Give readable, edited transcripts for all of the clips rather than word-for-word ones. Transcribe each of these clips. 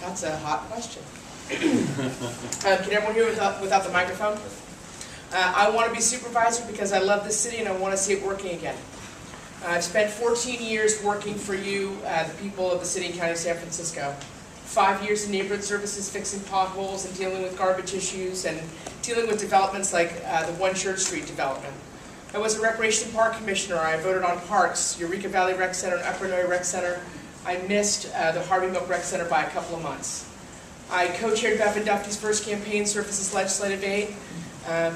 That's a hot question. Can everyone hear without the microphone? I want to be supervisor because I love this city and I want to see it working again. I've spent 14 years working for you, the people of the city and county of San Francisco. 5 years in neighborhood services, fixing potholes and dealing with garbage issues and dealing with developments like the One Church Street development. I was a Recreation Park Commissioner. I voted on parks, Eureka Valley Rec Center and Upper Noe Rec Center. I missed the Harvey Milk Rec Center by a couple of months. I co-chaired Bevan Duffy's first campaign, Surfaces Legislative Aid.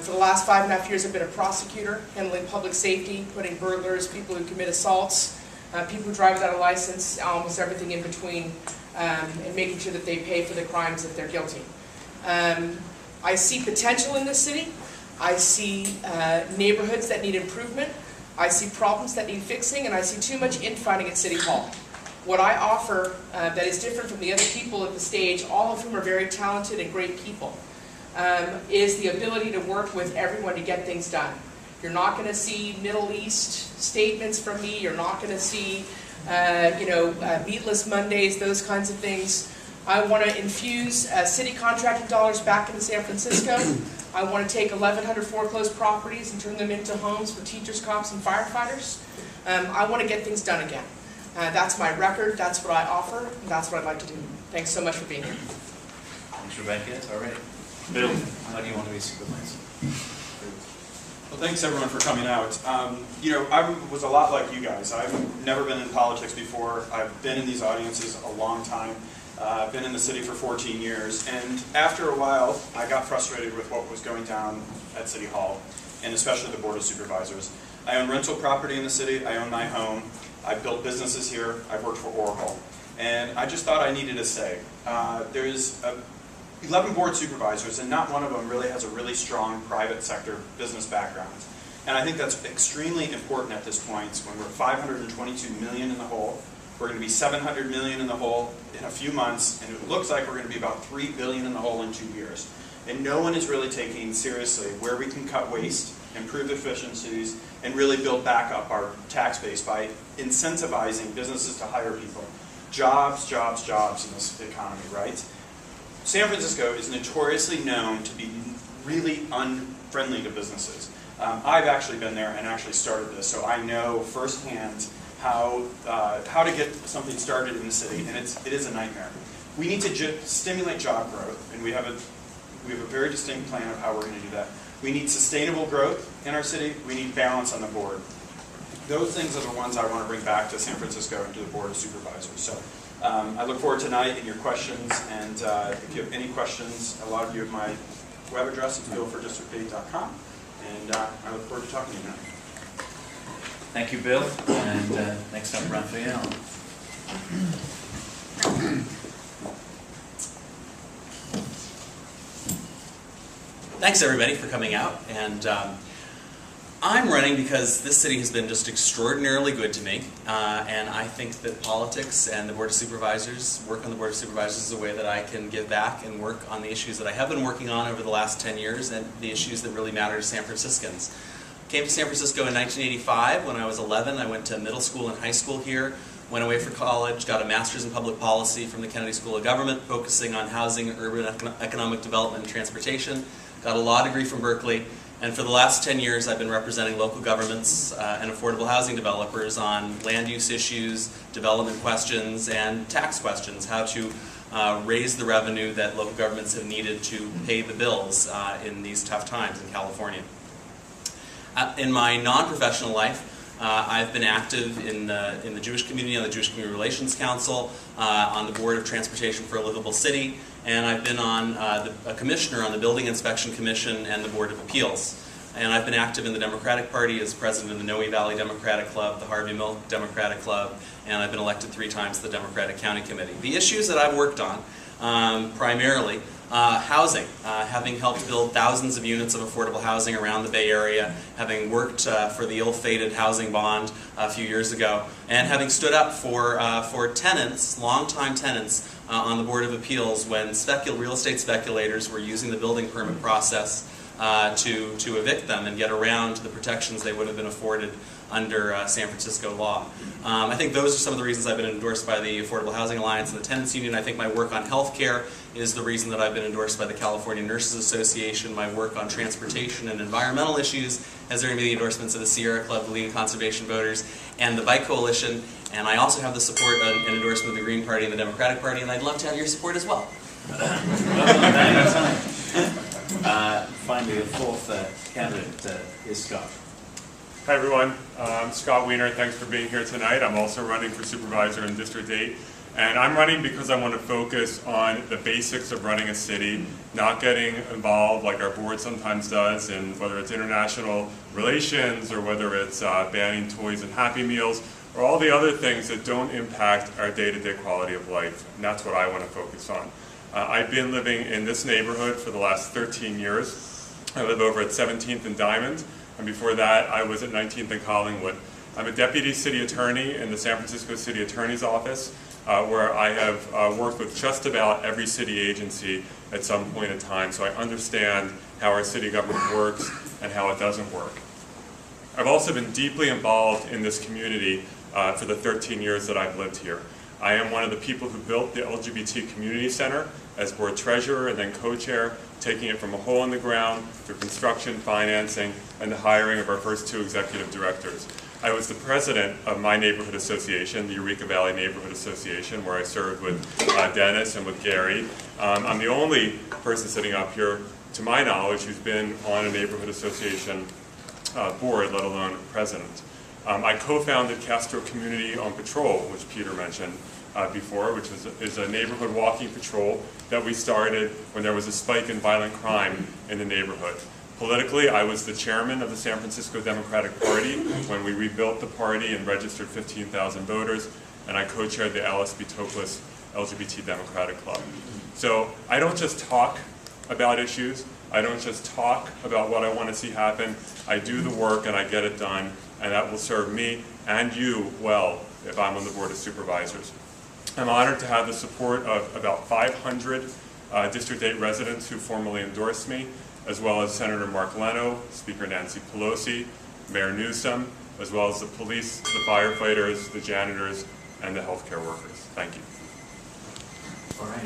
For the last 5.5 years, I've been a prosecutor, handling public safety, putting burglars, people who commit assaults, people who drive without a license, almost everything in between, and making sure that they pay for the crimes that they're guilty. I see potential in this city. I see neighborhoods that need improvement. I see problems that need fixing, and I see too much infighting at City Hall. What I offer that is different from the other people at the stage, all of whom are very talented and great people, is the ability to work with everyone to get things done. You're not going to see Middle East statements from me. You're not going to see, meatless Mondays, those kinds of things. I want to infuse city contracting dollars back into San Francisco. I want to take 1,100 foreclosed properties and turn them into homes for teachers, cops, and firefighters. I want to get things done again. That's my record. That's what I offer. And that's what I'd like to do. Thanks so much for being here. Thanks, Rebecca. All right. Bill, how do you want to be supervisor? Well, thanks everyone for coming out. I was a lot like you guys. I've never been in politics before. I've been in these audiences a long time. I've been in the city for 14 years, and after a while, I got frustrated with what was going down at City Hall, and especially the Board of Supervisors. I own rental property in the city. I own my home. I've built businesses here. I've worked for Oracle, and I just thought I needed a say. There's 11 board supervisors, and not one of them really has a really strong private sector business background. And I think that's extremely important at this point when we're 522 million in the hole. We're going to be 700 million in the hole in a few months, and it looks like we're going to be about 3 billion in the hole in 2 years. And no one is really taking seriously where we can cut waste, improve efficiencies, and really build back up our tax base by incentivizing businesses to hire people. Jobs, jobs, jobs in this economy, right? San Francisco is notoriously known to be really unfriendly to businesses. I've actually been there and actually started this, so I know firsthand how to get something started in the city, and it is a nightmare. We need to stimulate job growth, and we have a very distinct plan of how we're going to do that. We need sustainable growth in our city. We need balance on the board. Those things are the ones I want to bring back to San Francisco and to the Board of Supervisors. So I look forward tonight and your questions, and if you have any questions, a lot of you have my web address. It's billfordistrict8.com, and I look forward to talking to you tonight. Thank you, Bill. And next up, Rafael. Thanks, everybody, for coming out. And I'm running because this city has been just extraordinarily good to me. And I think that politics and the Board of Supervisors, work on the Board of Supervisors is a way that I can give back and work on the issues that I have been working on over the last 10 years and the issues that really matter to San Franciscans. Came to San Francisco in 1985 when I was 11. I went to middle school and high school here, went away for college, got a master's in public policy from the Kennedy School of Government, focusing on housing, urban economic development, and transportation. Got a law degree from Berkeley, and for the last 10 years I've been representing local governments and affordable housing developers on land use issues, development questions, and tax questions, how to raise the revenue that local governments have needed to pay the bills in these tough times in California. In my non-professional life, I've been active in the Jewish community, on the Jewish Community Relations Council, on the Board of Transportation for a Livable City, and I've been on a commissioner on the Building Inspection Commission and the Board of Appeals. And I've been active in the Democratic Party as president of the Noe Valley Democratic Club, the Harvey Milk Democratic Club, and I've been elected 3 times to the Democratic County Committee. The issues that I've worked on, primarily, housing, having helped build thousands of units of affordable housing around the Bay Area, having worked for the ill-fated housing bond a few years ago, and having stood up for tenants, longtime tenants, on the Board of Appeals when real estate speculators were using the building permit process to evict them and get around the protections they would have been afforded under San Francisco law. I think those are some of the reasons I've been endorsed by the Affordable Housing Alliance and the Tenants Union. I think my work on healthcare is the reason that I've been endorsed by the California Nurses Association. My work on transportation and environmental issues has earned me the endorsements of the Sierra Club, the League of Conservation Voters, and the Bike Coalition. And I also have the support and endorsement of the Green Party and the Democratic Party, and I'd love to have your support as well. Finally, the fourth candidate is Scott. Hi everyone, I'm Scott Wiener. Thanks for being here tonight. I'm also running for Supervisor in District 8. And I'm running because I want to focus on the basics of running a city, not getting involved like our board sometimes does in whether it's international relations or whether it's banning toys and Happy Meals or all the other things that don't impact our day-to-day quality of life. And that's what I want to focus on. I've been living in this neighborhood for the last 13 years. I live over at 17th and Diamond. And before that, I was at 19th and Collingwood. I'm a deputy city attorney in the San Francisco City Attorney's Office, where I have worked with just about every city agency at some point in time, so I understand how our city government works and how it doesn't work. I've also been deeply involved in this community for the 13 years that I've lived here. I am one of the people who built the LGBT Community Center as board treasurer and then co-chair, taking it from a hole in the ground through construction, financing, and the hiring of our first 2 executive directors. I was the president of my neighborhood association, the Eureka Valley Neighborhood Association, where I served with Dennis and with Gary. I'm the only person sitting up here, to my knowledge, who's been on a neighborhood association board, let alone president. I co-founded Castro Community on Patrol, which Peter mentioned before, which is a neighborhood walking patrol that we started when there was a spike in violent crime in the neighborhood. Politically, I was the chairman of the San Francisco Democratic Party when we rebuilt the party and registered 15,000 voters, and I co-chaired the LSB Toklas LGBT Democratic Club. So I don't just talk about issues, I don't just talk about what I want to see happen, I do the work and I get it done, and that will serve me and you well if I'm on the Board of Supervisors. I'm honored to have the support of about 500 District 8 residents who formally endorsed me, as well as Senator Mark Leno, Speaker Nancy Pelosi, Mayor Newsom, as well as the police, the firefighters, the janitors, and the healthcare workers. Thank you. All right.